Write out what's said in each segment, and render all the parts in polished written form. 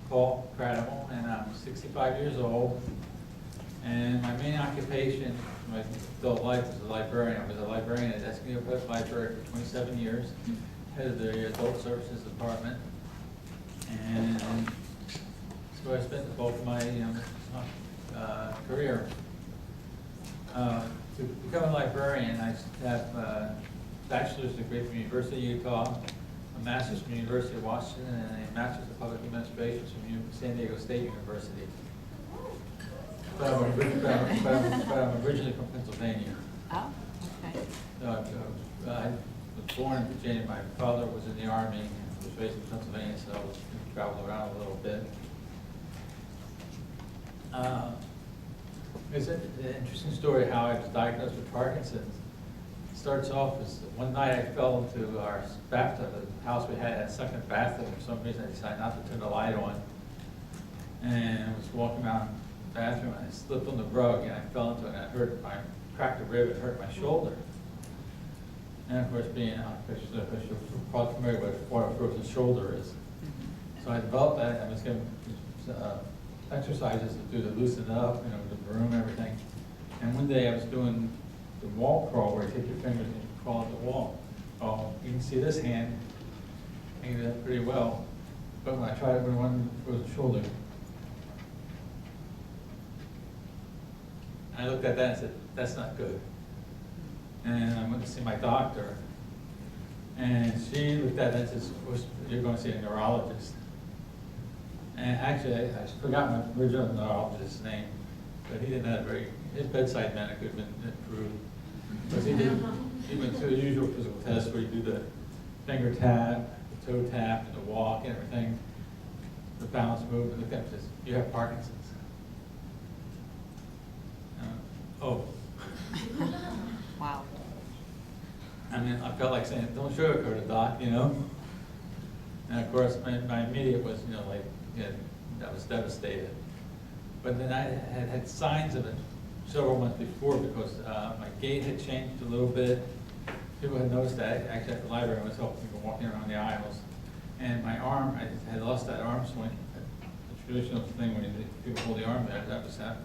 Paul Credible, and I'm 65 years old. And my main occupation, my adult life, was a librarian. I was a librarian at Escondido Public Library for 27 years, head of the Adult Services Department. And so I spent the bulk of my career. To become a librarian, I have a bachelor's degree from the University of Utah, a master's from the University of Washington, and a master's of public administration from San Diego State University. But I'm originally from Pennsylvania. Oh, okay. So I was born in Virginia. My father was in the Army and was raised in Pennsylvania, so I traveled around a little bit. It's an interesting story how I was diagnosed with Parkinson's. It starts off as one night I fell into our bathtub. The house we had a second bathtub. For some reason I decided not to turn the light on. And I was walking around the bathroom and I slipped on the rug and I fell into it and I cracked a rib and hurt my shoulder. And of course, being you're probably familiar with what a frozen shoulder is. So I developed that. I was given exercises to do to loosen it up, the room and everything. And one day I was doing the wall crawl where you take your fingers and you crawl up the wall. Oh, you can see this hand, I can do that pretty well. But when I tried it with one frozen shoulder, I looked at that and said, that's not good. And I went to see my doctor, and she looked at it and said, you're going to see a neurologist. And actually, I forgot my original neurologist's name, but he didn't have his bedside manner could have been improved. Because he went through the usual physical tests where you do the finger tap, the toe tap, and the walk and everything, the balance move, and looked at me and says, you have Parkinson's. Oh. Wow. I mean, I felt like saying, don't sugarcoat it, doc, And of course, my immediate was, I was devastated. But then I had signs of it several months before because my gait had changed a little bit. People had noticed that. Actually, at the library, I was helping people walking around the aisles. And my arm, I had lost that arm swing, the traditional thing when people hold the arm there.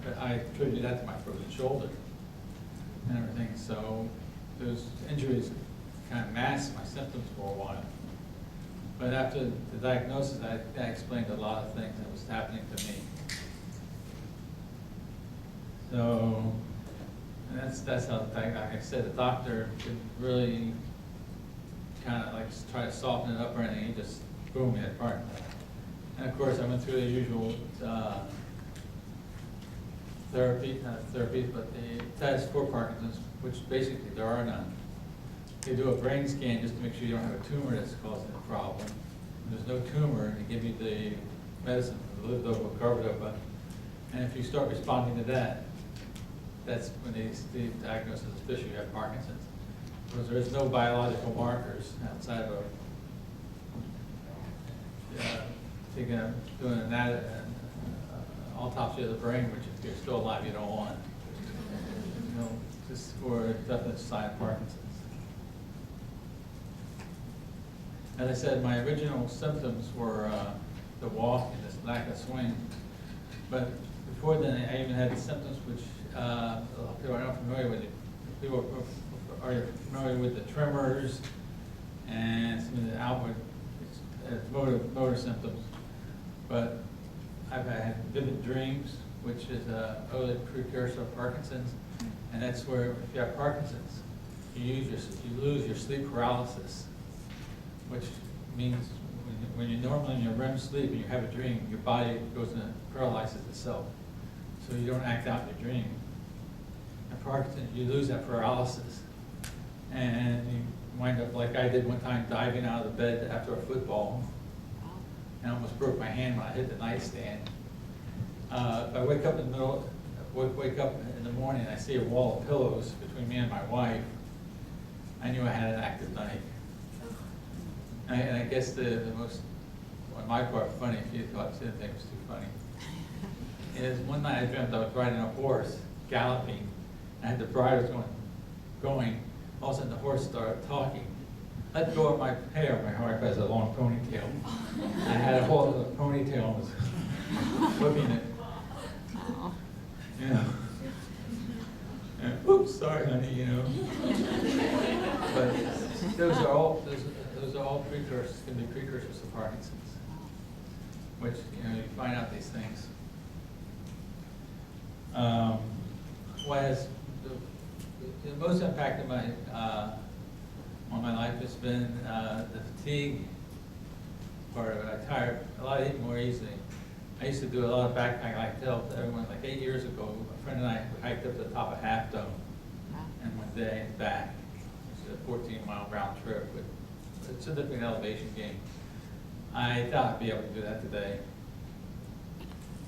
But I attributed that to my frozen shoulder and everything. So those injuries kind of masked my symptoms for a while. But after the diagnosis, I explained a lot of things that was happening to me. So that's how, like I said, the doctor didn't really kind of try to soften it up or anything. He just, boom, he had Parkinson's. And of course, I went through the usual not therapies, but the tests for Parkinson's, which basically there are none. They do a brain scan just to make sure you don't have a tumor that's causing the problem. When there's no tumor, they give you the medicine, the levodopa, carbidopa, and if you start responding to that, that's when they diagnose as official you have Parkinson's. Because there is no biological markers outside of doing an autopsy of the brain, which if you're still alive, you don't want. Just for a definite sign of Parkinson's. As I said, my original symptoms were the walk and this lack of swing. But before then, I even had symptoms which people are not familiar with. People are familiar with the tremors and some of the outward motor symptoms. But I've had vivid dreams, which is an early precursor of Parkinson's. And that's where, if you have Parkinson's, you lose your sleep paralysis, which means when you're normally in your REM sleep and you have a dream, your body goes and paralyzes itself. So you don't act out your dream. And Parkinson's, you lose that paralysis. And you wind up like I did one time, diving out of the bed after a football. And I almost broke my hand when I hit the nightstand. If I wake up in the morning and I see a wall of pillows between me and my wife, I knew I had an active night. And I guess the most, on my part, funny, if you thought the thing was too funny, is one night I dreamt I was riding a horse, galloping. I had the bridle going. All of a sudden the horse started talking. let go of my hair. My wife has a long ponytail. I had a hold of the ponytail and was whipping it. Oh. You know. And, oops, sorry, honey. You know. But those are all precursors. Can be precursors to Parkinson's, which you find out these things. What has the most impact on my life has been the fatigue part of it. I tire a lot more easily. I used to do a lot of backpacking. I tell everyone, like 8 years ago, a friend and I hiked up to the top of Half Dome in one day and back. It's a 14-mile round trip with a significant elevation gain. I thought I'd be able to do that today.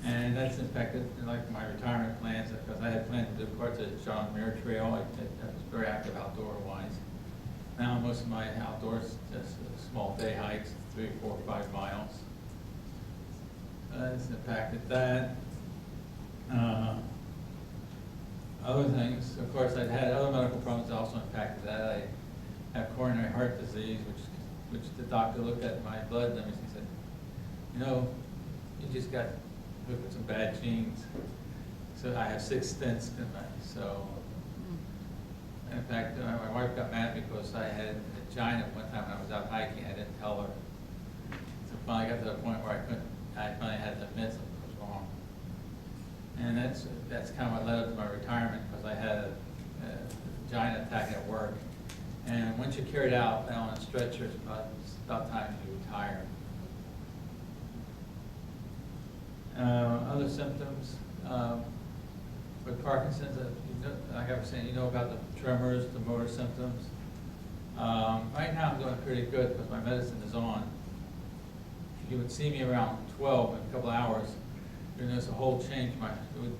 And that's impacted like my retirement plans, because I had planned to do parts of the John Muir Trail. I was very active outdoor-wise. Now most of my outdoors just small day hikes, 3, 4, 5 miles. It's impacted that. Other things, of course, I'd had other medical problems that also impacted that. I have coronary heart disease, which the doctor looked at my blood and everything. He said, you know, you just got hooked with some bad genes. So I have 6 stents in my, so. In fact, my wife got mad because I had angina one time when I was out hiking. I didn't tell her. So finally got to the point where I finally had to admit something was wrong. And that's kind of what led up to my retirement, because I had a angina attack at work. And once you carry it out on a stretcher, it's about time you retire. Other symptoms with Parkinson's, like I was saying, you know about the tremors, the motor symptoms. Right now I'm doing pretty good because my medicine is on. If you would see me around 12 in a couple of hours, you'd notice a whole change.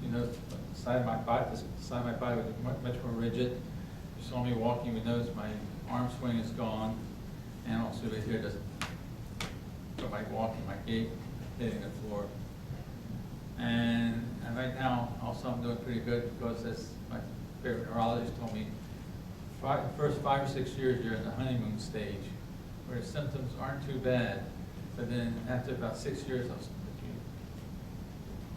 You know, the side of my body, this side of my body would be much more rigid. If you saw me walking, you would notice my arm swing is gone, and also right here doesn't. So my walking, my gait hitting the floor. And right now, also I'm doing pretty good because, as my favorite neurologist told me, the first 5 or 6 years you're in the honeymoon stage, where the symptoms aren't too bad, but then after about 6 years, if you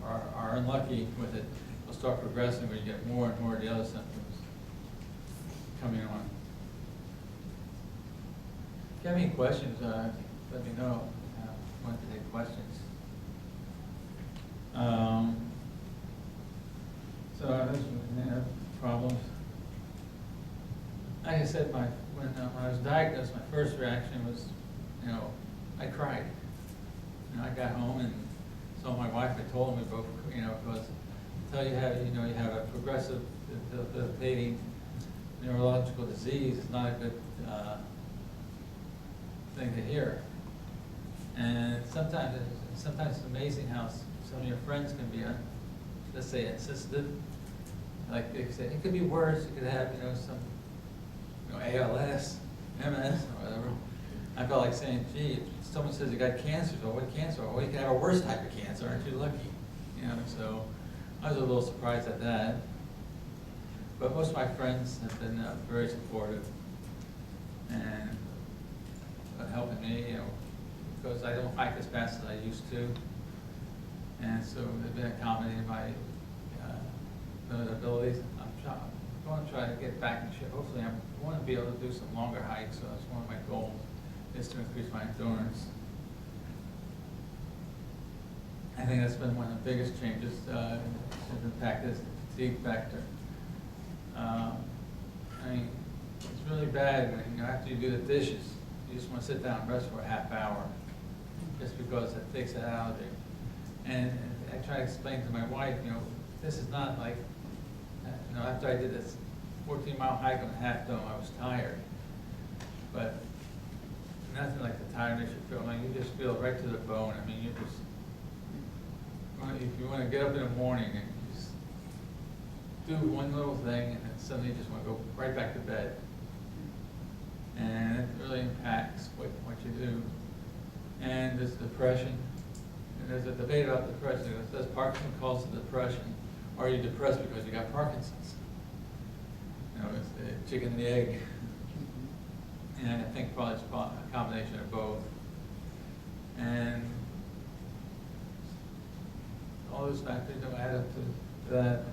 are unlucky with it, it'll start progressing where you get more and more of the other symptoms coming on. If you have any questions, let me know. I want to take questions. So there's problems. Like I said, when I was diagnosed, my first reaction was, I cried. I got home and saw my wife. I told me both, because until you have a progressive debilitating neurological disease, it's not a good thing to hear. And sometimes it's amazing how some of your friends can be, let's say, insistent. Like they say, it could be worse. You could have, some, ALS, MS, or whatever. I felt like saying, gee, if someone says you got cancer, so what cancer? Well, you can have a worse type of cancer. Aren't you lucky? So I was a little surprised at that. But most of my friends have been very supportive and helping me, because I don't hike as fast as I used to. And so they've been accommodating my limited abilities. I'm going to try to get back in shape. Hopefully I want to be able to do some longer hikes, so that's one of my goals, is to increase my endurance. I think that's been one of the biggest changes has impacted is the fatigue factor. It's really bad when, after you do the dishes, you just want to sit down and rest for a half hour, just because it takes it out of you. And I try to explain to my wife, this is not like, after I did this 14-mile hike on Half Dome, I was tired. But nothing like the tiredness you feel. You just feel right to the bone. You just, if you want to get up in the morning and just do one little thing, and then suddenly you just want to go right back to bed. And it really impacts what you do. And this depression. And there's a debate about depression. It says Parkinson cause it depression. Or are you depressed because you got Parkinson's? It's the chicken and the egg. And I think probably it's a combination of both. And all those factors do add up to that.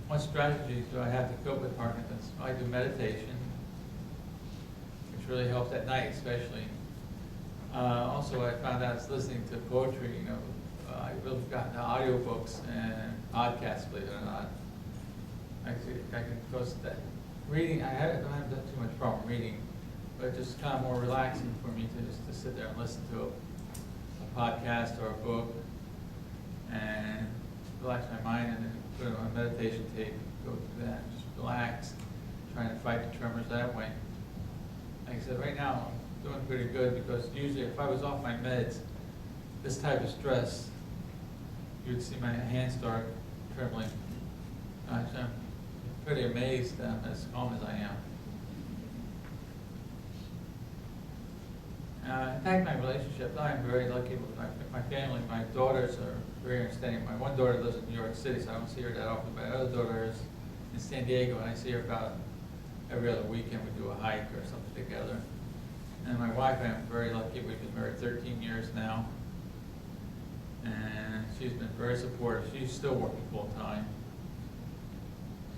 What strategies do I have to cope with Parkinson's? I do meditation, which really helps at night especially. Also, I found out I was listening to poetry, I really got into audiobooks and podcasts, believe it or not. Actually, I can post that. Reading, I don't have too much problem reading, but it's just kind of more relaxing for me to just to sit there and listen to a podcast or a book and relax my mind, and then put it on a meditation tape, go through that, and just relax, trying to fight the tremors that way. Like I said, right now I'm doing pretty good, because usually if I was off my meds, this type of stress, you'd see my hands start trembling. Actually, I'm pretty amazed that I'm as calm as I am. In fact, my relationships, I'm very lucky with my family. My daughters are very understanding. My one daughter lives in New York City, so I don't see her that often. My other daughter is in San Diego, and I see her about every other weekend. We do a hike or something together. And my wife, I'm very lucky. We've been married 13 years now. And she's been very supportive. She's still working full time.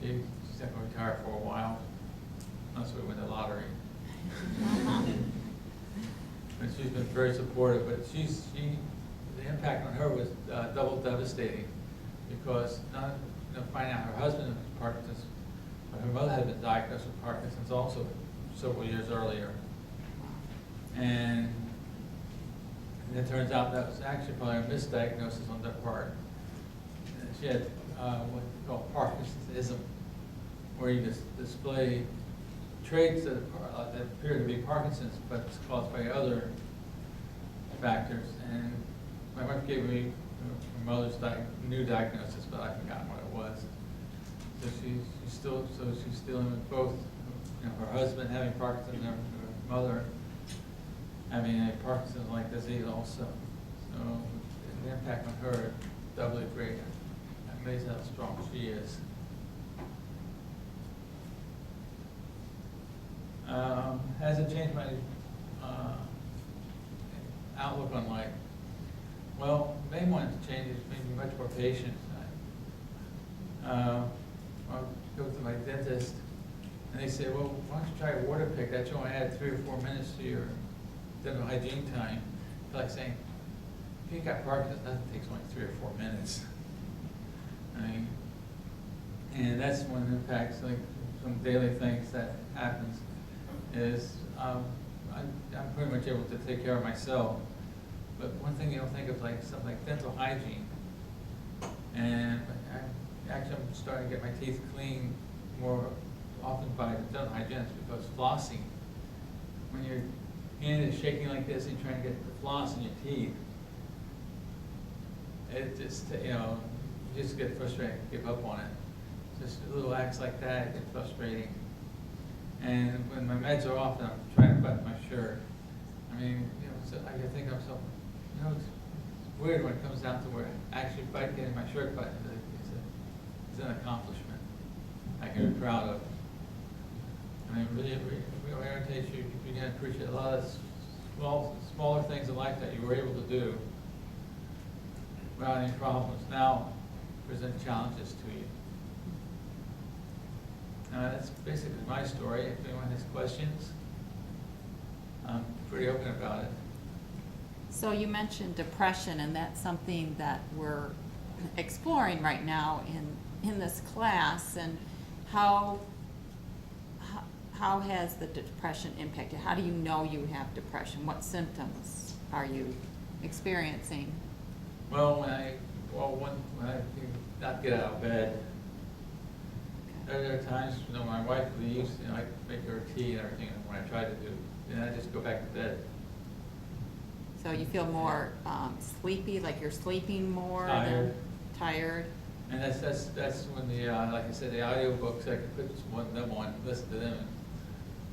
She's not going to retire for a while, unless we win the lottery. But she's been very supportive. But the impact on her was double devastating, because not finding out her husband was Parkinson's, but her mother had been diagnosed with Parkinson's also several years earlier. And it turns out that was actually probably a misdiagnosis on their part. She had what we call Parkinsonism, where you display traits that appear to be Parkinson's, but it's caused by other factors. And my wife gave me her mother's new diagnosis, but I've forgotten what it was. So she's still dealing with both, her husband having Parkinson's and her mother having a Parkinson-like disease also. So the impact on her is doubly great. I'm amazed how strong she is. Has it changed my outlook on life? Well, the main one to change is made me much more patient. I'll go to my dentist, and they say, well, why don't you try a water pick? That should only add 3 or 4 minutes to your dental hygiene time. It's like saying, if you got Parkinson's, that takes only 3 or 4 minutes. And that's one of the impacts, like some daily things that happens is I'm pretty much able to take care of myself. But one thing you don't think of, like something like dental hygiene. And I'm starting to get my teeth clean more often by the dental hygienist, because flossing, when your hand is shaking like this and you're trying to get the floss in your teeth, it just, you just get frustrated, give up on it. Just little acts like that get frustrating. And when my meds are off, and I'm trying to button my shirt, I mean, so I can think of myself, it's weird when it comes down to where actually getting my shirt buttoned is an accomplishment I can be proud of. I mean, really irritates you. You can appreciate a lot of smaller things in life that you were able to do without any problems. Now present challenges to you. That's basically my story. If anyone has questions, I'm pretty open about it. So you mentioned depression, and that's something that we're exploring right now in this class. And how has the depression impacted? How do you know you have depression? What symptoms are you experiencing? Well, when I do not get out of bed, there are times when my wife leaves, I make her tea and everything, and when I try to do, then I just go back to bed. So you feel more sleepy, like you're sleeping more? Tired. Tired. And that's when like I said, the audiobooks, I can put one of them on, listen to them, and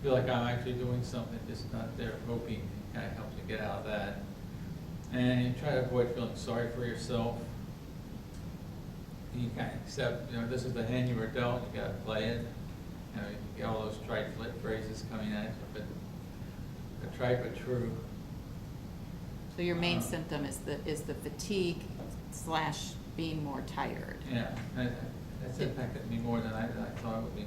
feel like I'm actually doing something, just not there hoping. It kind of helps you get out of that. And you try to avoid feeling sorry for yourself. You kind of accept, this is the hand you were dealt, you got to play it. you know, you get all those trite phrases coming at you, but they're trite but true. So your main symptom is the fatigue slash being more tired. Yeah, that's impacted me more than I thought it would be.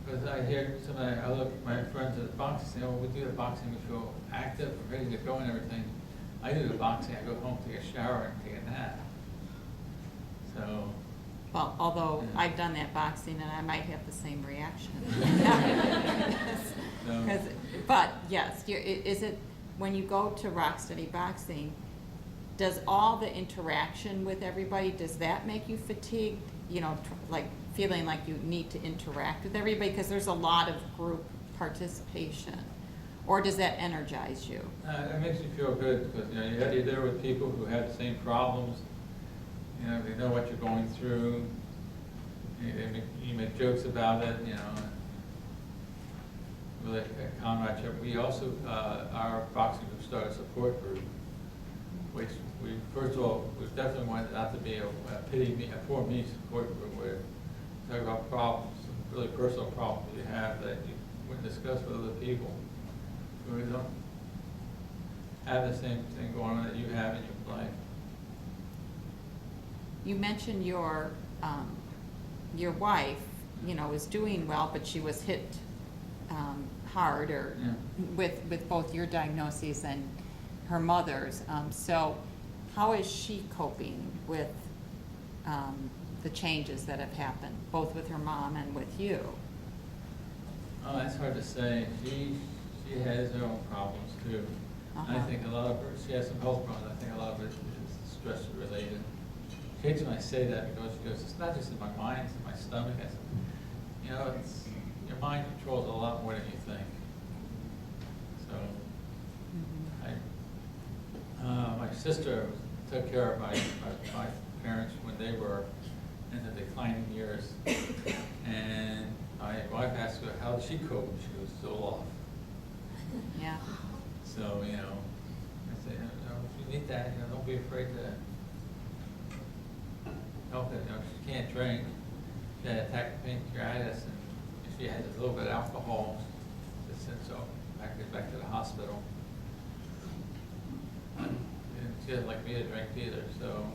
Because I hear some of my friends at boxing say, oh, we do the boxing, we feel active, we're ready to go and everything. I do the boxing, I go home, take a shower, and take a nap. So. Well, although Yeah. I've done that boxing and I might have the same reaction. No. But yes, is it, when you go to Rocksteady Boxing, does all the interaction with everybody, does that make you fatigued? You know, like feeling like you need to interact with everybody because there's a lot of group participation? Or does that energize you? It makes you feel good because, you know, you're there with people who have the same problems. You know, they know what you're going through. You make jokes about it, you know. Really, comradeship. We also, our boxing group started a support group, which we, first of all, we definitely wanted that to be a for me support group where you talk about problems, really personal problems you have that you wouldn't discuss with other people. We don't have the same thing going on that you have in your life. You mentioned your wife, you know, was doing well, but she was hit hard or Yeah. with both your diagnoses and her mother's. So how is she coping with the changes that have happened, both with her mom and with you? Oh, that's hard to say. She has her own problems too. I think a lot of her, she has some health problems. I think a lot of it is stress related. Occasionally when I say that because she goes, it's not just in my mind, it's in my stomach. I said, you know, it's, your mind controls a lot more than you think. So, my sister took care of my parents when they were in the declining years. And my wife asked her, how did she cope? She was still off. Yeah. So, you know, I said, you know, if you need that, you know, don't be afraid to help it. You know, she can't drink. She had attack of pancreatitis, and she had a little bit of alcohol. So back to the hospital. And she didn't like me to drink either, so.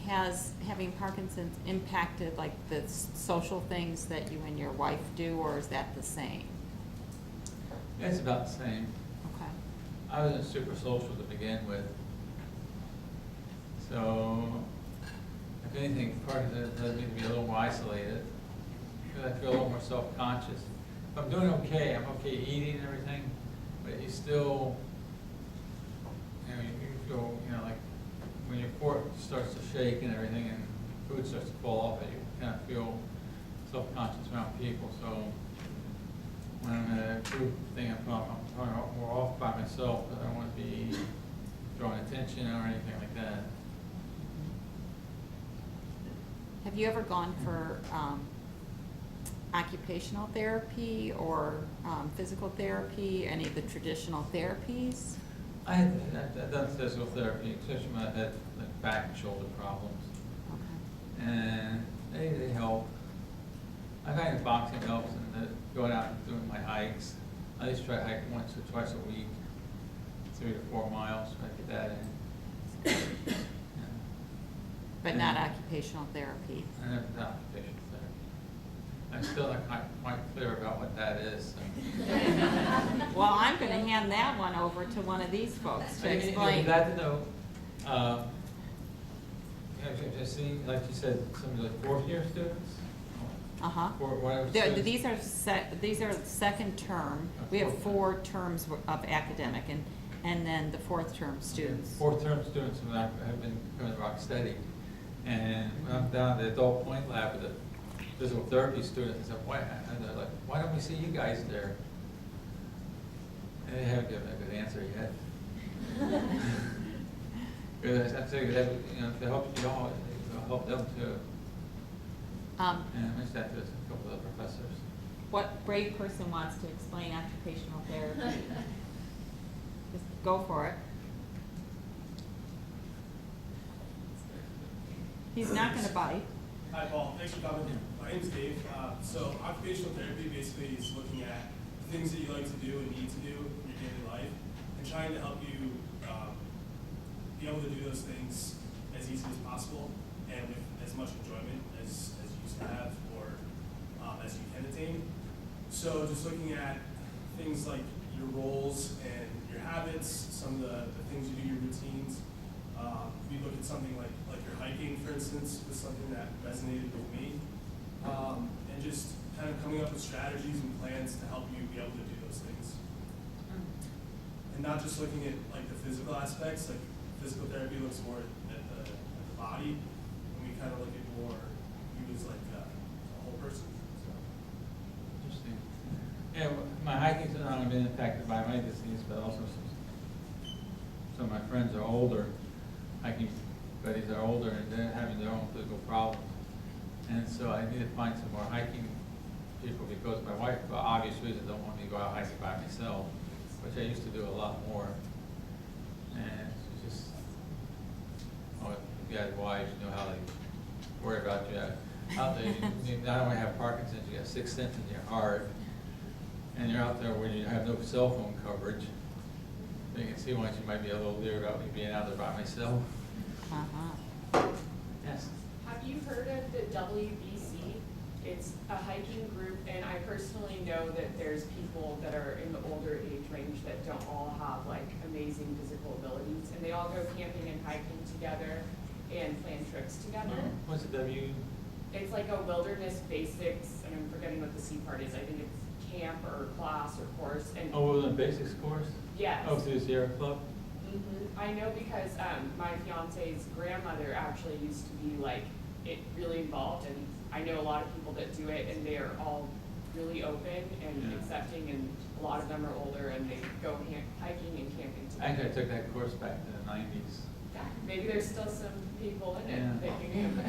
Has having Parkinson's impacted like the social things that you and your wife do, or is that the same? It's about the same. Okay. I wasn't super social to begin with. So, if anything, Parkinson's does me to be a little more isolated. I feel a little more self-conscious. If I'm doing okay, I'm okay eating and everything, but you still, you know, you feel, you know, like when your fork starts to shake and everything and food starts to fall off, you kind of feel self-conscious around people. So when I'm in a group thing, I'm probably more off by myself because I don't want to be drawing attention or anything like that. Have you ever gone for occupational therapy or physical therapy, any of the traditional therapies? I've done physical therapy, especially when I've had like back and shoulder problems. Okay. And they help. I find that boxing helps and going out and doing my hikes. I at least try to hike once or twice a week, 3 to 4 miles, try to get that in. Yeah. But not occupational therapy? I never done occupational therapy. I'm still not quite clear about what that is. So. Well, I'm going to hand that one over to one of these folks to explain. I'm glad to know. Just see, like you said, some of the fourth-year students. These are second term. We have 4 terms of academic, and then the fourth term students. Fourth term students who have been coming to Rocksteady, and when I'm down at the adult point lab with the physical therapy students, I said, why? And they're like, why don't we see you guys there? And they haven't given a good answer yet. Because I'm saying that, you know, if they help you all, it'll help them too. And I mentioned that to a couple of the professors. What brave person wants to explain occupational therapy? Just go for it. He's not going to bite. Hi, Paul. Thanks for coming. My name's Dave. So occupational therapy basically is looking at things that you like to do and need to do in your daily life and trying to help you be able to do those things as easy as possible and with as much enjoyment as you used to have or as you can attain. So just looking at things like your roles and your habits, some of the things you do, your routines. We look at something like your hiking, for instance, was something that resonated with me. And just kind of coming up with strategies and plans to help you be able to do those things. And not just looking at like the physical aspects, like physical therapy looks more at the body, and we kind of look at more you as like a whole person. So. Interesting. Yeah, my hiking's not only been impacted by my disease, but also some of my friends are older. Hiking buddies are older and they're having their own physical problems. And so I need to find some more hiking people because my wife, for obvious reasons, don't want me to go out hiking by myself, which I used to do a lot more. And she's just, oh, if you had wives, you know how they worry about you out there. You not only have Parkinson, you have 6th sense in your heart, and you're out there where you have no cell phone coverage. You can see why she might be a little leery about me being out there by myself. Yes. Have you heard of the WBC? It's a hiking group, and I personally know that there's people that are in the older age range that don't all have like amazing physical abilities, and they all go camping and hiking together and plan trips together. What's the W? It's like a wilderness basics, and I'm forgetting what the C part is. I think it's camp or class or course. And Oh, well, the basics course? yes. Oh, through the Sierra Club? I know because my fiance's grandmother actually used to be like it really involved, and I know a lot of people that do it, and they are all really open and accepting, and a lot of them are older and they go hiking and camping together. Actually, I took that course back in the 90s. Yeah, maybe there's still some people in it Yeah. that can do it.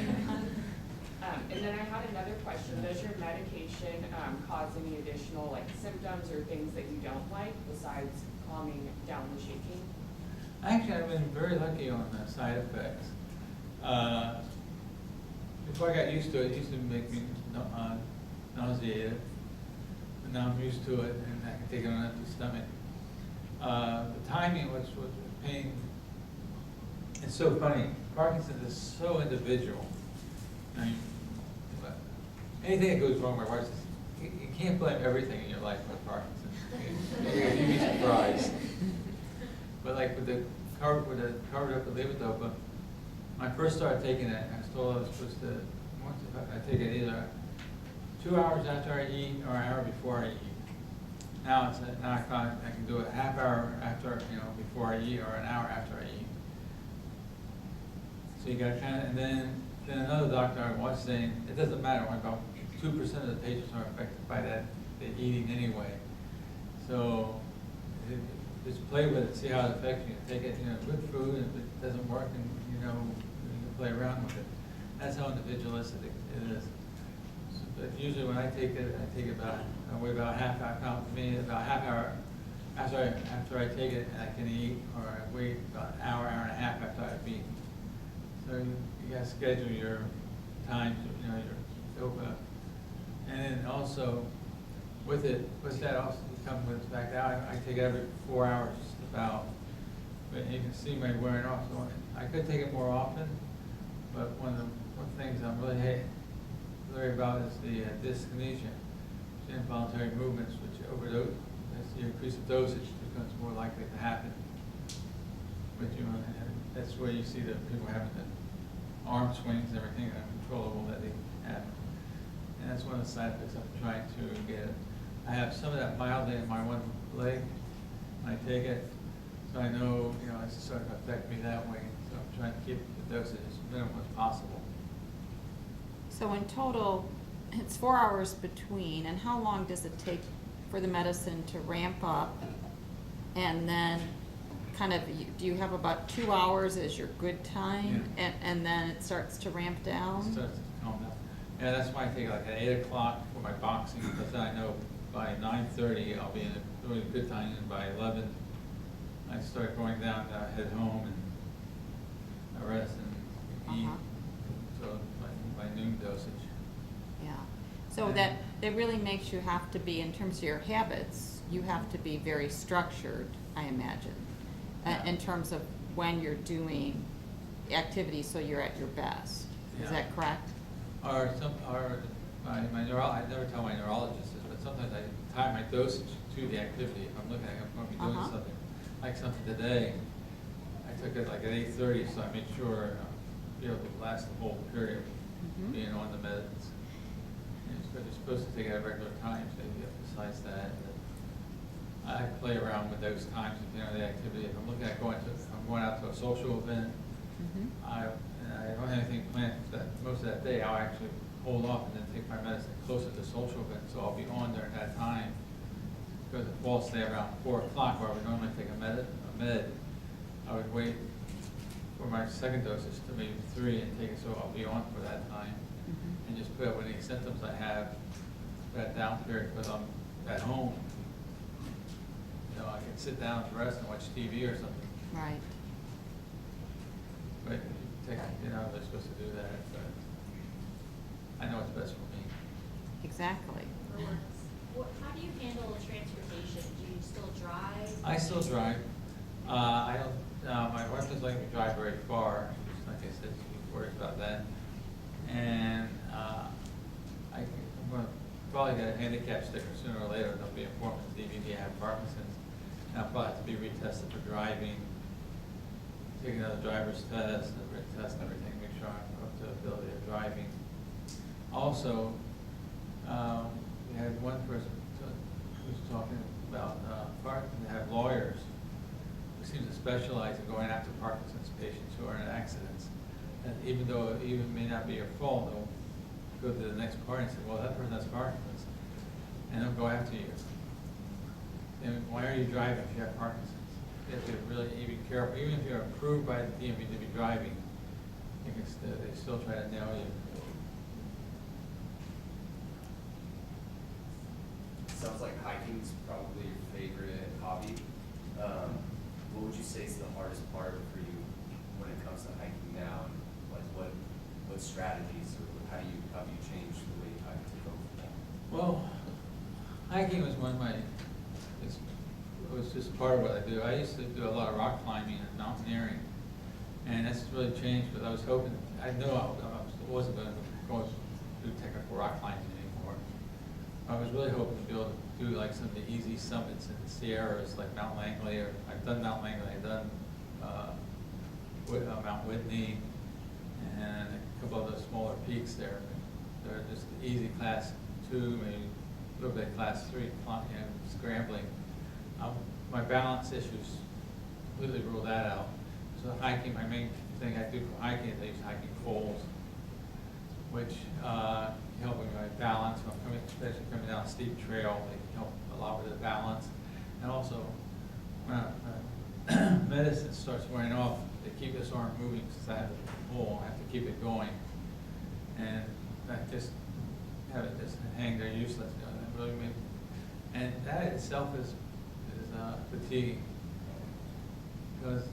And then I had another question. Does your medication cause any additional like symptoms or things that you don't like besides calming down the shaking? Actually, I've been very lucky on the side effects. Before I got used to it, it used to make me nauseated. But now I'm used to it, and I can take it on an empty stomach. The timing was pain. It's so funny. Parkinson's is so individual. I mean, anything that goes wrong, my wife says, you can't blame everything in your life with Parkinson's. You'd be surprised. But like with the covered up with levodopa, when I first started taking it, I was told I was supposed to, I take it either 2 hours after I eat or an hour before I eat. Now I find I can do it a half hour after, before I eat or an hour after I eat. So you got kind of, and then another doctor I watched saying it doesn't matter. About 2% of the patients are affected by that eating anyway. So just play with it, see how it affects you. Take it, with food, and if it doesn't work, and you can play around with it. That's how individualistic it is. So, but usually when I take it, I wait about half hour. For me, about half hour after I take it, I can eat, or I wait about an hour and a half after I've eaten. So you got to schedule your time, your yoga, and then also with that also comes with the fact that I take it every 4 hours just about. But you can see my wearing off. So I could take it more often, but one of the things I'm really worried about is the dyskinesia, involuntary movements, which overdose. As you increase the dosage, it becomes more likely to happen. But that's where you see the people having the arm swings and everything uncontrollable that they have. And that's one of the side effects I'm trying to get. I have some of that mildly in my one leg when I take it, so I know, it's sort of affect me that way. So I'm trying to keep the dosage as minimal as possible. So in total, it's 4 hours between, and how long does it take for the medicine to ramp up? And then do you have about 2 hours as your good time, Yeah. and then it starts to ramp down? It starts to calm down. Yeah, that's why I take it like at 8 o'clock for my boxing, because then I know by 9:30 I'll be in a really good time, and by 11 I start going down to head home and I rest and eat. So by noon dose So that really makes you have to be, in terms of your habits, you have to be very structured, I imagine, in terms of when you're doing activities so you're at your best. Is Yeah. that correct? My I never tell my neurologist this, but sometimes I tie my dosage to the activity. If I'm looking at, I'm going to be doing something, like something today, I took it like at 8:30, so I made sure, be able to last the whole period, being on the meds. And you're supposed to take it at regular times, so you emphasize that. I play around with those times, you know, the activity. If I'm looking at if I'm going out to a social event, I don't have anything planned for that, most of that day. I'll actually hold off and then take my medicine closer to the social event, so I'll be on during that time. Because if falls say around 4 o'clock, where I would normally take a med, I would wait for my second dosage to maybe 3 and take it, so I'll be on for that time. And just put up with any symptoms I have for that down period, because I'm at home. You know, I can sit down and rest and watch TV or something. Right. But you know, they're supposed to do that, but I know what's best for me. Exactly. How do you handle transportation? Do you still drive? I still drive. I don't, my wife doesn't let me drive very far, like I said, she's worried about that. And I'm gonna probably get a handicap sticker sooner or later. They'll be informed that DVD I have Parkinson's. And I'll probably have to be retested for driving, take another driver's test, a written test and everything, make sure I'm up to the ability of driving. Also, we had one person who was talking about Parkinson, they have lawyers who seem to specialize in going after Parkinson's patients who are in accidents. And even though it even may not be your fault, they'll go to the next party and say, well, that person has Parkinson's, and they'll go after you. And why are you driving if you have Parkinson's? You have to really be careful. Even if you're approved by the DMV to be driving, you can they still try to nail you. Sounds like hiking's probably your favorite hobby. What would you say is the hardest part for you when it comes to hiking now? And like what strategies or how do you change the way you hike to go from that? Well, hiking was one of my, it was just part of what I do. I used to do a lot of rock climbing and mountaineering, and that's really changed, because I was hoping, I knew I wasn't going to go do technical rock climbing anymore. I was really hoping to be able to do like some of the easy summits in the Sierras, like Mount Langley, or I've done Mount Langley, I've done Mount Whitney, and a couple other smaller peaks there. They're just easy class 2, maybe a little bit class 3, you know, scrambling. My balance issues completely rule that out. So hiking, my main thing I do for hiking is I use hiking poles, which help with my balance. When I'm coming, especially coming down a steep trail, they help a lot with the balance. And also, when medicine starts wearing off, they keep this arm moving since I have the pole. I have to keep it going. And I just have it just hang there useless. You know, that really makes, and that itself is fatiguing, because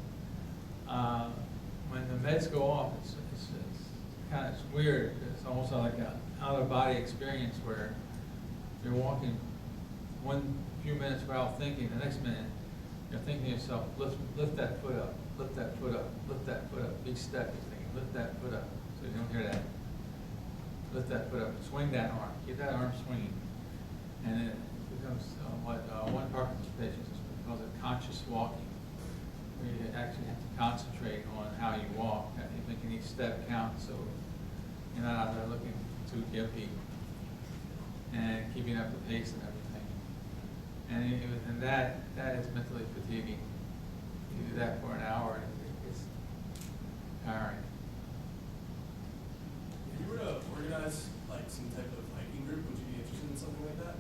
when the meds go off, it's kind of weird. It's almost like an out-of-body experience where you're walking one few minutes without thinking. The next minute, you're thinking to yourself, lift that foot up, lift that foot up, lift that foot up. Each step you're thinking, lift that foot up, so you don't hear that. Lift that foot up, swing that arm, keep that arm swinging. And it becomes what one Parkinson's patient calls it conscious walking, where you actually have to concentrate on how you walk. You're making each step count, so you're not out there looking too gimpy, and keeping up the pace and everything. And that is mentally fatiguing. You do that for an hour, it's tiring. If you were to organize like some type of hiking group, would you be interested in something like that?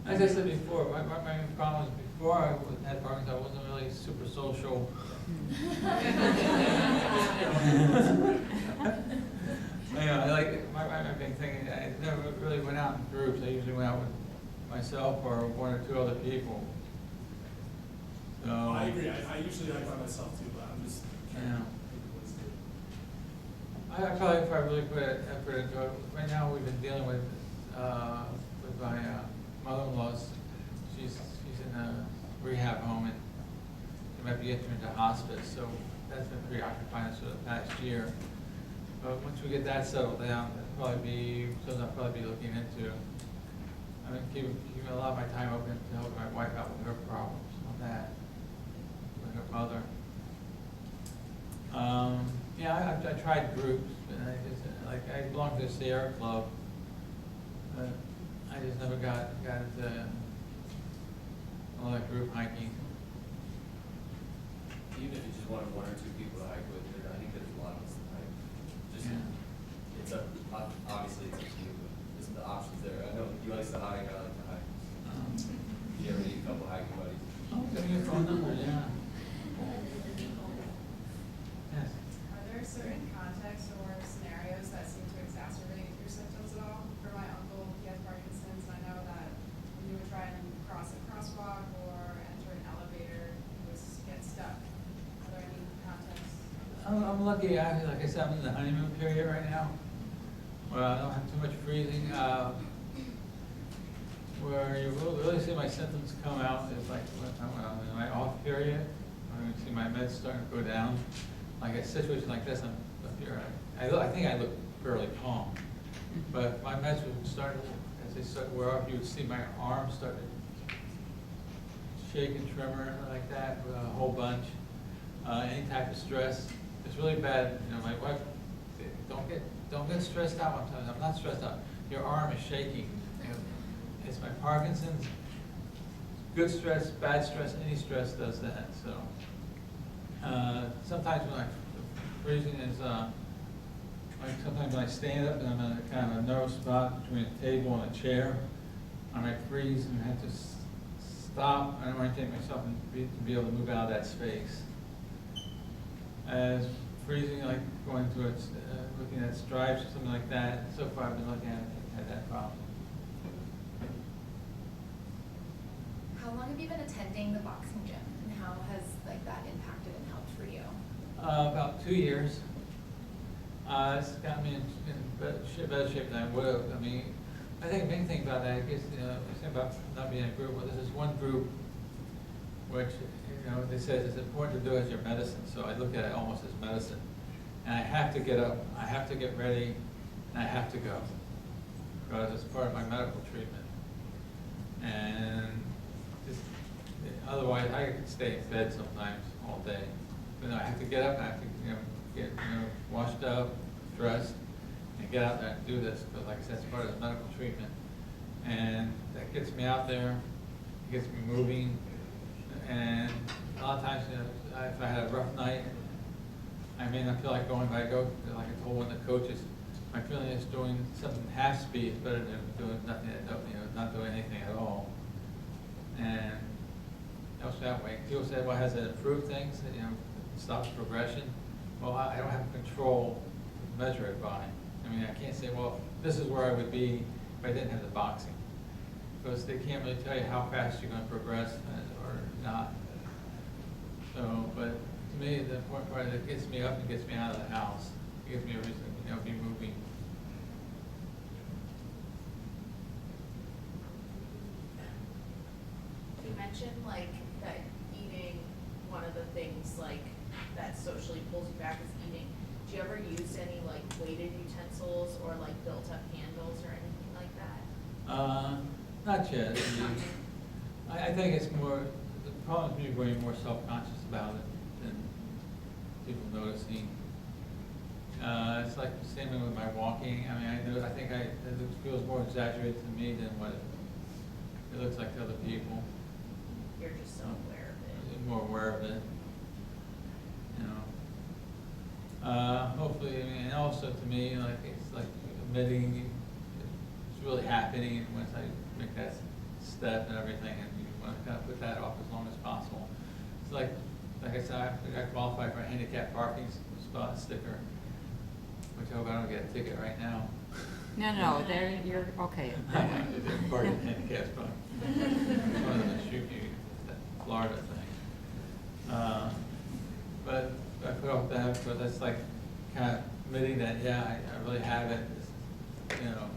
As I said before, my main problem was before I had Parkinson's, I wasn't really super social. You know, I like my big thing. I never really went out in groups. I usually went out with myself or 1 or 2 other people. So I agree. I usually hike by myself too, but I'm just trying Yeah. to think of ways to. I probably, if I really put effort into it, right now we've been dealing with my mother-in-law's, she's in a rehab home and they might be getting her into hospice, so that's been preoccupying us for the past year. But once we get that settled down, that'll probably be something I'll probably be looking into. I mean, keeping a lot of my time open to help my wife out with her problems on that, with her mother. Yeah, I tried groups, and I belong to the Sierra Club, but I just never got into a lot of group hiking. Even if you just wanted one or two people to hike with, I think there's a lot of us that hike. Just, Yeah. it's up, obviously it's up to you, but just the options there. I know you like to hike, I like to hike. You ever need a couple hiking buddies? Oh, give me your phone number, yeah. Yes. Are there certain contexts or scenarios that seem to exacerbate your symptoms at all? For my uncle, he has Parkinson's, and I know that when you would try and cross a crosswalk or enter an elevator, he would get stuck. Are there any contexts? I'm lucky, like I said, I'm in the honeymoon period right now, where I don't have too much freezing. Where you will really see my symptoms come out is like when I'm in my off period, when you see my meds starting to go down. Like a situation like this, I'm up here, I think I look fairly calm. But if my meds would start, as they start to wear off, you would see my arms start to shake and tremor like that, a whole bunch. Any type of stress. It's really bad, you know, my wife, don't get stressed out. I'm not stressed out. Your arm is shaking. It's my Parkinson's. Good stress, bad stress, any stress does that, so. Sometimes when freezing is, like sometimes when I stand up and I'm in a kind of a narrow spot between a table and a chair, I might freeze and have to stop and orientate myself and to be able to move out of that space. As freezing, like going to it, looking at stripes or something like that, so far I've been looking at that problem. How long have you been attending the boxing gym, and how has like that impacted and helped for you? About 2 years. It's got me in better shape than I would have. I mean, I think the main thing about that, I guess, you know, I say about not being in a group, well, there's this one group which, you know, they say it's important to do as your medicine, so I look at it almost as medicine. And I have to get up, I have to get ready, and I have to go, because it's part of my medical treatment. And just, otherwise, I could stay in bed sometimes all day. But no, I have to get up, I have to, you know, get, washed up, dressed, and get out there and do this, because like I said, it's part of the medical treatment. And that gets me out there, it gets me moving, and a lot of times, you know, if I had a rough night, I may not feel like going, but I go, like I told one of the coaches, my feeling is doing something half speed is better than doing nothing, you know, not doing anything at all. And also that way, people say, well, has it improved things, you know, stops progression? Well, I don't have control to measure it by. I mean, I can't say, well, this is where I would be if I didn't have the boxing. Because they can't really tell you how fast you're going to progress or not. So, but to me, the important part is it gets me up and gets me out of the house. It gives me a reason to, you know, be moving. You mentioned like that eating, one of the things like that socially pulls you back is eating. Do you ever use any like weighted utensils or like built up handles or anything like that? Not yet. I think it's more, the problem is where you're more self-conscious about it than people noticing. It's like the same thing with my walking. I mean, I think it feels more exaggerated to me than what it looks like to other people. You're just so aware of it. I'm more aware of it, you know. Hopefully, I mean, and also to me, like, it's like admitting it's really happening, and once I make that step and everything, and you want to kind of put that off as long as possible. It's like I said, I qualify for a handicap parking spot sticker, which I hope I don't get a ticket right now. No, there, you're, okay. They're parking handicap spot. One of them shoot you, that Florida thing. But I put off that, but that's like kind of admitting that, yeah, I really have it, you know,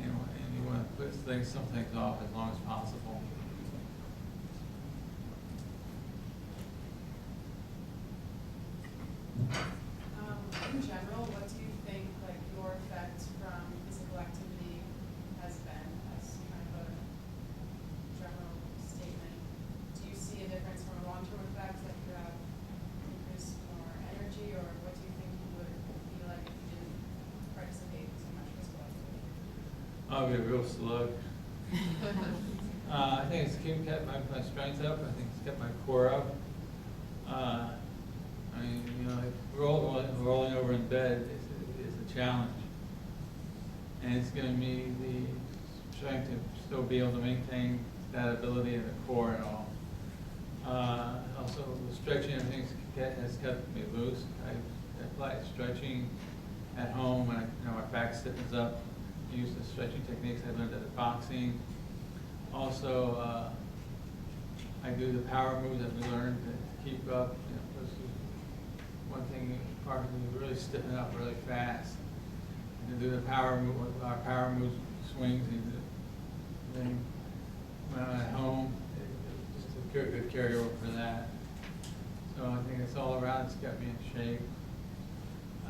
and you want to put some things off as long as possible. In general, what do you think, like, your effect from physical activity has been, as kind of a general statement? Do you see a difference from a long-term effect, like you have increased more energy, or what do you think you would be like if you didn't participate in so much physical activity? I'll be a real slug. I think it's kept my strength up. I think it's kept my core up. I mean, you know, like rolling over in bed is a challenge, and it's given me the strength to still be able to maintain that ability in the core and all. Also, the stretching and things has kept me loose. I apply stretching at home when my back stiffens up. I use the stretching techniques I learned at the boxing. Also, I do the power moves that we learned to keep up. You know, one thing, Parkinson, you really stiffen up really fast. And to do the power moves, swings, and then when I'm at home, it's just a good carryover for that. So I think it's all around, it's got me in shape.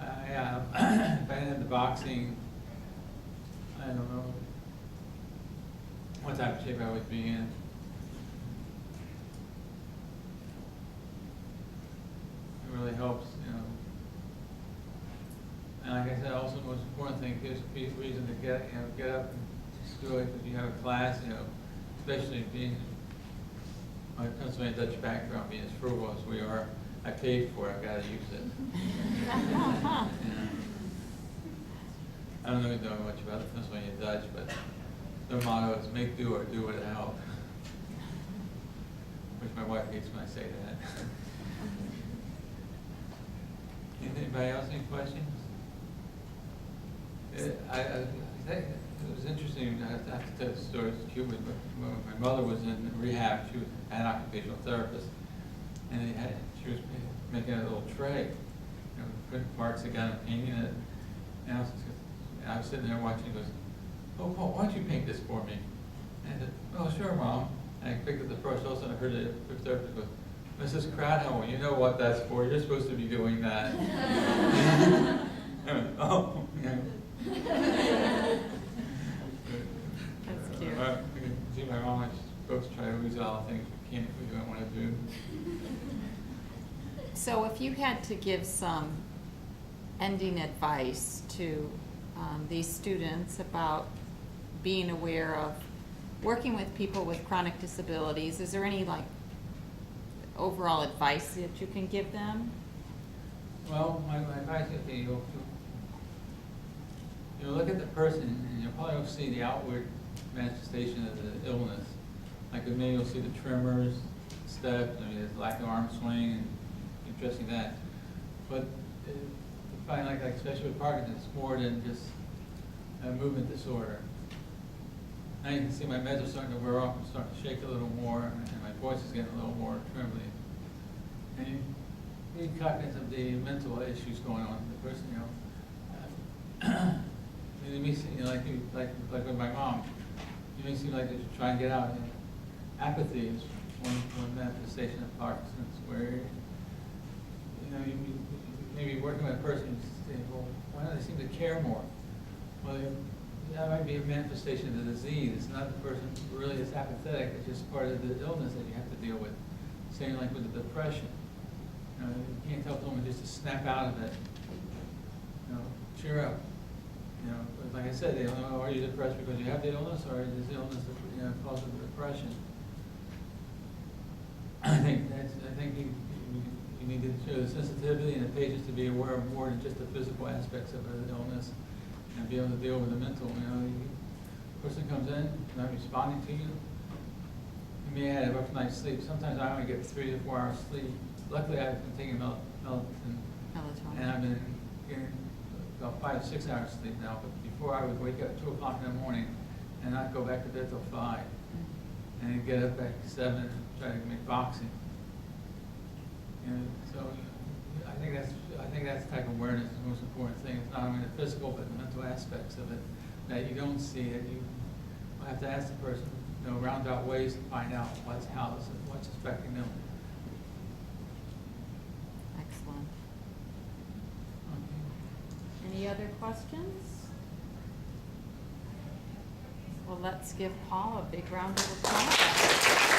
If I didn't have the boxing, I don't know what type of shape I would be in. It really helps, you know. And like I said, also the most important thing, gives people reason to get up and just do it, because you have a class, you know, especially being my Pennsylvania Dutch background, being as frugal as we are. I paid for it, I've got to use it. You know. I don't know much about the Pennsylvania Dutch, but their motto is make do or do without. Which my wife hates when I say that. Anybody else any questions? I think it was interesting. I have to tell the story. It's cute. When my mother was in rehab, she was an occupational therapist, and she was making a little tray, you know, putting marks again and painting it. And I was sitting there watching. She goes, "Oh, Paul, why don't you paint this for me?" And I said, "Oh, sure, Mom." And I picked up the brush. All of a sudden, I heard the therapist go, "Mrs. Cradhell, you know what that's for. You're supposed to be doing that." I went, "Oh, yeah." That's cute. You can see my mom, like, folks try to lose all the things we don't want to do. So if you had to give some ending advice to these students about being aware of working with people with chronic disabilities, is there any like overall advice that you can give them? Well, my advice would be, look at the person, and you'll probably see the outward manifestation of the illness. Like maybe you'll see the tremors, steps, there's lack of arm swing, and addressing that. But you find like especially with Parkinson, it's more than just a movement disorder. Now you can see my meds are starting to wear off. I'm starting to shake a little more, and my voice is getting a little more trembly. And you need cognizance of the mental issues going on with the person, you may see, like with my mom, you may seem like they're trying to get out. You know, apathy is one manifestation of Parkinson's, where you may be working with a person and say, well, why don't they seem to care more? Well, that might be a manifestation of the disease. It's not the person who really is apathetic. It's just part of the illness that you have to deal with. Same like with the depression. You can't tell someone just to snap out of it. Cheer up. Like I said, they don't know, are you depressed because you have the illness, or is this illness that causes the depression? I think you need to show the sensitivity and the patience to be aware of more than just the physical aspects of the illness, and be able to deal with the mental. The person comes in, not responding to you. You may have a rough night's sleep. Sometimes I only get 3 to 4 hours sleep. Luckily, I've been taking melatonin, and I've been getting about 5 to 6 hours sleep now. But before, I would wake up at 2 o'clock in the morning and not go back to bed till 5, and then get up at 7 and try to make boxing. So I think that's type of awareness is the most important thing. It's not only the physical, but the mental aspects of it, that you don't see it. You have to ask the person, roundabout ways to find out what's affecting them. Excellent. Any other questions? Well, let's give Paul a big round of applause.